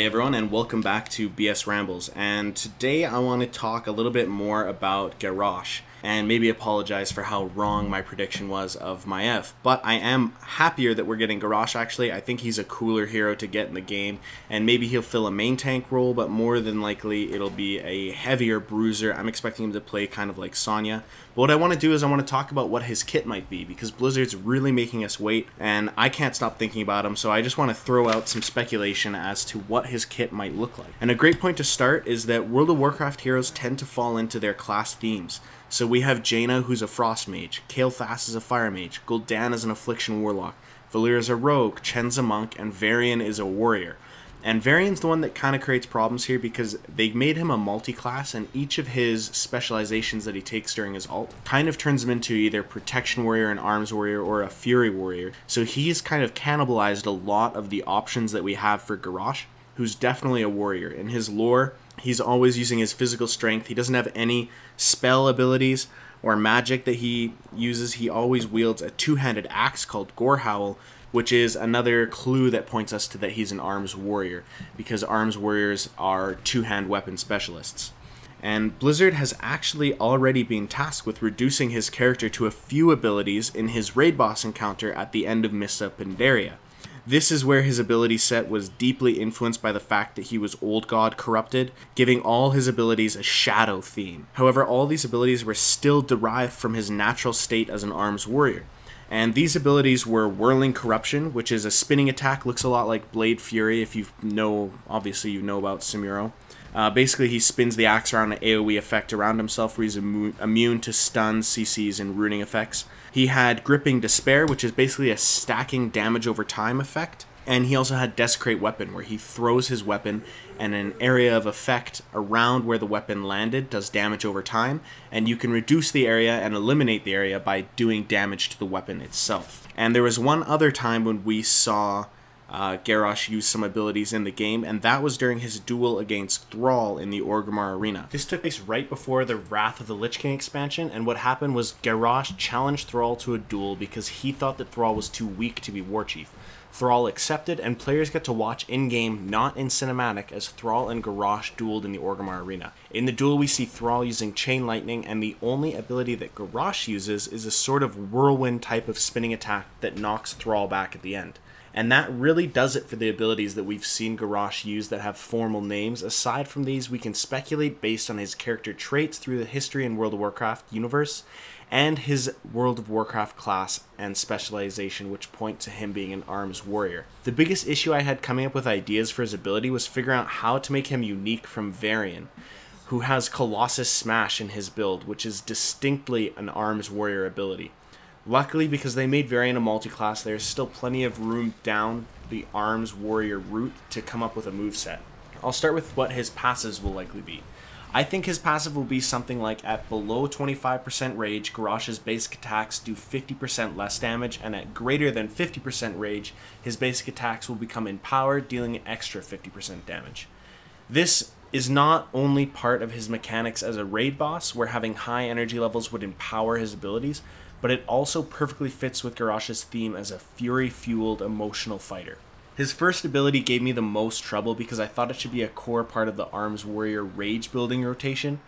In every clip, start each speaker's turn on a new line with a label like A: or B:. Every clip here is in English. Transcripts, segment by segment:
A: Hi everyone and welcome back to BS Rambles, and today I want to talk a little bit more about Garrosh and maybe apologize for how wrong my prediction was of Maiev. But I am happier that we're getting Garrosh. Actually, I think he's a cooler hero to get in the game, and maybe he'll fill a main tank role, but more than likely it'll be a heavier bruiser. I'm expecting him to play kind of like Sonya. But what I want to do is I want to talk about what his kit might be, because Blizzard's really making us wait, and I can't stop thinking about him, so I just want to throw out some speculation as to what his kit might look like. And a great point to start is that World of Warcraft heroes tend to fall into their class themes. So we have Jaina, who's a Frost Mage, Kael'thas is a Fire Mage, Gul'dan is an Affliction Warlock, Valir is a Rogue, Chen's a Monk, and Varian is a Warrior. And Varian's the one that kind of creates problems here because they made him a multi-class, and each of his specializations that he takes during his ult kind of turns him into either Protection Warrior, an Arms Warrior, or a Fury Warrior. So he's kind of cannibalized a lot of the options that we have for Garrosh, who's definitely a warrior. In his lore, he's always using his physical strength. He doesn't have any spell abilities or magic that he uses. He always wields a two-handed axe called Gorehowl, which is another clue that points us to that he's an arms warrior, because arms warriors are two-hand weapon specialists. And Blizzard has actually already been tasked with reducing his character to a few abilities in his raid boss encounter at the end of Mists of Pandaria. This is where his ability set was deeply influenced by the fact that he was Old God corrupted, giving all his abilities a shadow theme. However, all these abilities were still derived from his natural state as an arms warrior. And these abilities were Whirling Corruption, which is a spinning attack, looks a lot like Blade Fury if obviously you know about Samuro. Basically, he spins the axe around an AoE effect around himself where he's immune to stuns, CCs, and ruining effects. He had Gripping Despair, which is basically a stacking damage over time effect. And he also had Desecrate Weapon, where he throws his weapon and an area of effect around where the weapon landed does damage over time, and you can reduce the area and eliminate the area by doing damage to the weapon itself. And there was one other time when we saw Garrosh use some abilities in the game, and that was during his duel against Thrall in the Orgrimmar Arena. This took place right before the Wrath of the Lich King expansion, and what happened was Garrosh challenged Thrall to a duel because he thought that Thrall was too weak to be Warchief. Thrall accepted, and players get to watch in-game, not in cinematic, as Thrall and Garrosh dueled in the Orgrimmar Arena. In the duel we see Thrall using Chain Lightning, and the only ability that Garrosh uses is a sort of whirlwind type of spinning attack that knocks Thrall back at the end. And that really does it for the abilities that we've seen Garrosh use that have formal names. Aside from these, we can speculate based on his character traits through the history and World of Warcraft universe, and his World of Warcraft class and specialization, which point to him being an arms warrior. The biggest issue I had coming up with ideas for his ability was figuring out how to make him unique from Varian, who has Colossus Smash in his build, which is distinctly an arms warrior ability. Luckily, because they made Varian a multi-class, there's still plenty of room down the arms warrior route to come up with a moveset. I'll start with what his passives will likely be. I think his passive will be something like at below 25% rage, Garrosh's basic attacks do 50% less damage, and at greater than 50% rage, his basic attacks will become empowered, dealing an extra 50% damage. This is not only part of his mechanics as a raid boss, where having high energy levels would empower his abilities, but it also perfectly fits with Garrosh's theme as a fury-fueled emotional fighter. His first ability gave me the most trouble because I thought it should be a core part of the Arms Warrior rage building rotation,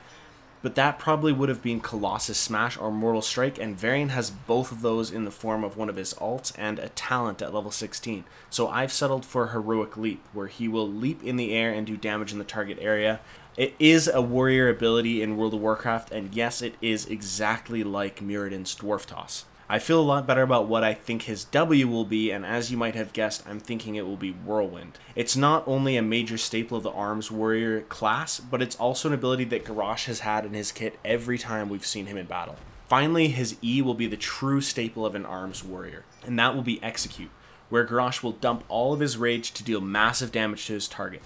A: but that probably would have been Colossus Smash or Mortal Strike, and Varian has both of those in the form of one of his ults and a talent at level 16. So I've settled for Heroic Leap, where he will leap in the air and do damage in the target area. It is a warrior ability in World of Warcraft, and yes, it is exactly like Mirrodin's Dwarf Toss. I feel a lot better about what I think his W will be, and as you might have guessed, I'm thinking it will be Whirlwind. It's not only a major staple of the Arms Warrior class, but it's also an ability that Garrosh has had in his kit every time we've seen him in battle. Finally, his E will be the true staple of an Arms Warrior, and that will be Execute, where Garrosh will dump all of his rage to deal massive damage to his target.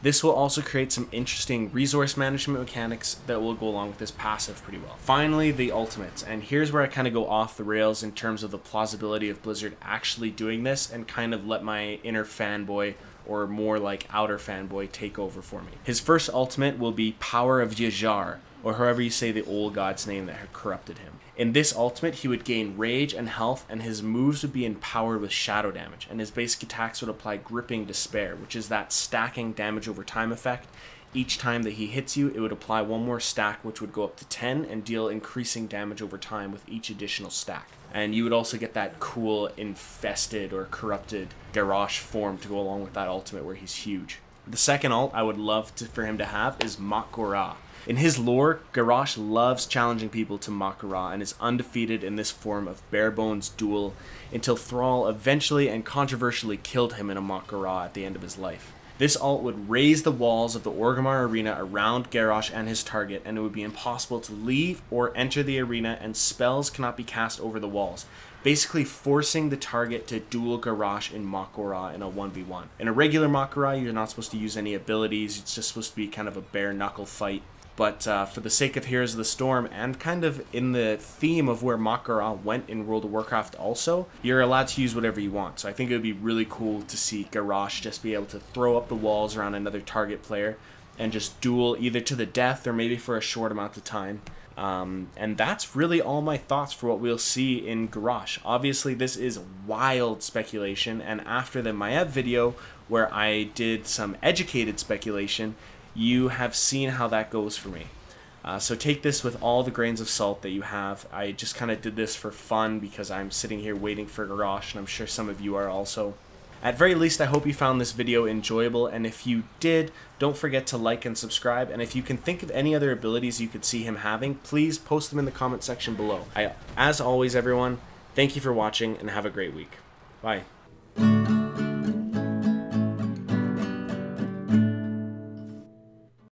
A: This will also create some interesting resource management mechanics that will go along with this passive pretty well. Finally, the ultimates, and here's where I kind of go off the rails in terms of the plausibility of Blizzard actually doing this and kind of let my inner fanboy, or more like outer fanboy, take over for me. His first ultimate will be Power of Yajar, or however you say the old god's name that had corrupted him. In this ultimate, he would gain rage and health, and his moves would be empowered with shadow damage, and his basic attacks would apply gripping despair, which is that stacking damage over time effect. Each time that he hits you, it would apply one more stack, which would go up to 10 and deal increasing damage over time with each additional stack. And you would also get that cool infested or corrupted Garrosh form to go along with that ultimate where he's huge. The second ult I would love for him to have is Mak'gora. In his lore, Garrosh loves challenging people to Mak'gora and is undefeated in this form of bare bones duel until Thrall eventually and controversially killed him in a Mak'gora at the end of his life. This ult would raise the walls of the Orgrimmar arena around Garrosh and his target, and it would be impossible to leave or enter the arena, and spells cannot be cast over the walls, basically forcing the target to duel Garrosh in Mak'gora in a 1v1. In a regular Mak'gora, you're not supposed to use any abilities, it's just supposed to be kind of a bare knuckle fight. But for the sake of Heroes of the Storm, and kind of in the theme of where Mak'gora went in World of Warcraft also, you're allowed to use whatever you want. So I think it would be really cool to see Garrosh just be able to throw up the walls around another target player and just duel either to the death or maybe for a short amount of time. And that's really all my thoughts for what we'll see in Garrosh. Obviously, this is wild speculation, and after the Maiev video, where I did some educated speculation, you have seen how that goes for me. So take this with all the grains of salt that you have. I just kind of did this for fun because I'm sitting here waiting for Garrosh, and I'm sure some of you are also. At very least, I hope you found this video enjoyable, and if you did, don't forget to like and subscribe, and if you can think of any other abilities you could see him having, please post them in the comment section below. As always, everyone, thank you for watching, and have a great week. Bye.